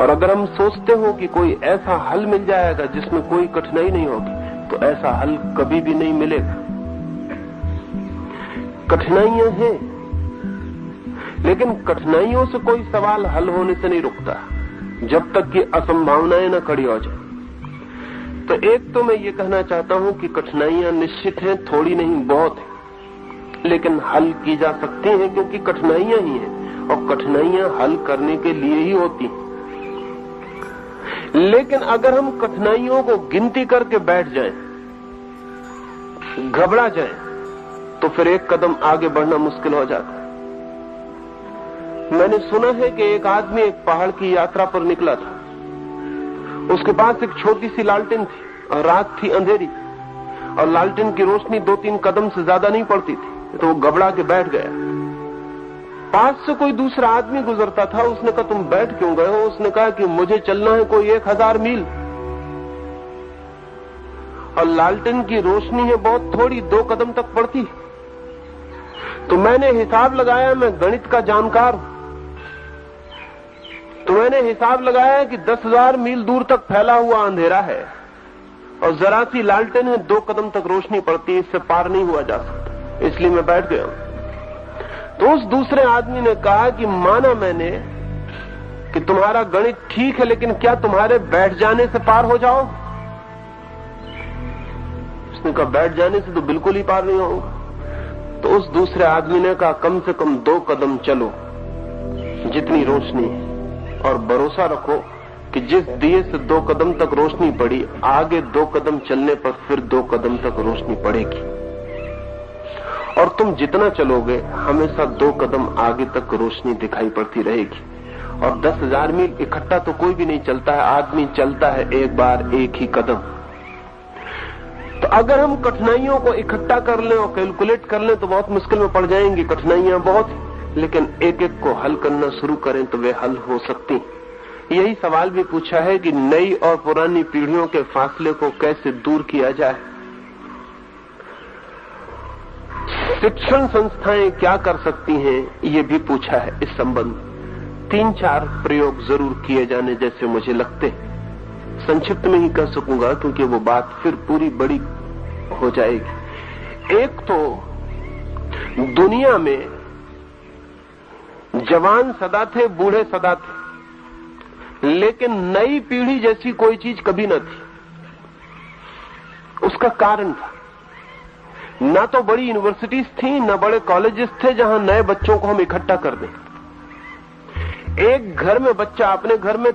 और अगर हम सोचते हो कि कोई ऐसा हल मिल जाएगा जिसमें कोई कठिनाई नहीं होगी, तो ऐसा हल कभी भी नहीं मिलेगा। कठिनाइयां हैं, लेकिन कठिनाइयों से कोई सवाल हल होने से नहीं रुकता जब तक कि असंभावनाएं न खड़ी हो जाए। तो एक तो मैं ये कहना चाहता हूं कि कठिनाइयां निश्चित हैं, थोड़ी नहीं बहुत है, लेकिन हल की जा सकती हैं क्योंकि कठिनाइयां ही हैं और कठिनाइयां हल करने के लिए ही होती हैं। लेकिन अगर हम कठिनाइयों को गिनती करके बैठ जाएं, घबरा जाएं, तो फिर एक कदम आगे बढ़ना मुश्किल हो जाता है। मैंने सुना है कि एक आदमी एक पहाड़ की यात्रा पर निकला था। उसके पास एक छोटी सी लालटेन थी और रात थी, अंधेरी, और लालटेन की रोशनी 2-3 कदम से ज्यादा नहीं पड़ती थी, तो वो घबरा के बैठ गया। पास से कोई दूसरा आदमी गुजरता था। उसने कहा, तुम बैठ क्यों गए हो? उसने कहा कि मुझे चलना है कोई 1000 मील और लालटेन की रोशनी है बहुत थोड़ी, 2 कदम तक पड़ती। तो मैंने हिसाब लगाया, मैं गणित का जानकार हूं, तो मैंने हिसाब लगाया कि 10,000 मील दूर तक फैला हुआ अंधेरा है और जरा सी लालटेन है, 2 कदम तक रोशनी पड़ती है, इससे पार नहीं हुआ जा सकता, इसलिए मैं बैठ गया। तो उस दूसरे आदमी ने कहा कि माना मैंने कि तुम्हारा गणित ठीक है, लेकिन क्या तुम्हारे बैठ जाने से पार हो जाओ? उसने कहा, बैठ जाने से तो बिल्कुल ही पार नहीं होगा। तो उस दूसरे आदमी ने कहा, कम से कम 2 कदम चलो जितनी रोशनी है, और भरोसा रखो कि जिस दिए से 2 कदम तक रोशनी पड़ी, आगे 2 कदम चलने पर फिर 2 कदम तक रोशनी पड़ेगी, और तुम जितना चलोगे हमेशा 2 कदम आगे तक रोशनी दिखाई पड़ती रहेगी। और 10,000 मील इकट्ठा तो कोई भी नहीं चलता है, आदमी चलता है एक बार एक ही कदम। तो अगर हम कठिनाइयों को इकट्ठा कर लें और कैलकुलेट कर लें तो बहुत मुश्किल में पड़ जाएंगी। कठिनाइयां बहुत, लेकिन एक एक को हल करना शुरू करें तो वे हल हो सकती। यही सवाल भी पूछा है कि नई और पुरानी पीढ़ियों के फासले को कैसे दूर किया जाए। शिक्षण संस्थाएं क्या कर सकती हैं, ये भी पूछा है। इस संबंध 3-4 प्रयोग जरूर किए जाने जैसे मुझे लगते हैं। संक्षिप्त में ही कह सकूंगा क्योंकि वो बात फिर पूरी बड़ी हो जाएगी। एक तो दुनिया में जवान सदा थे, बूढ़े सदा थे, लेकिन नई पीढ़ी जैसी कोई चीज कभी न थी। उसका कारण था, ना तो बड़ी यूनिवर्सिटीज थी, ना बड़े कॉलेजेस थे जहां नए बच्चों को हम इकट्ठा कर दें। एक घर में बच्चा अपने घर में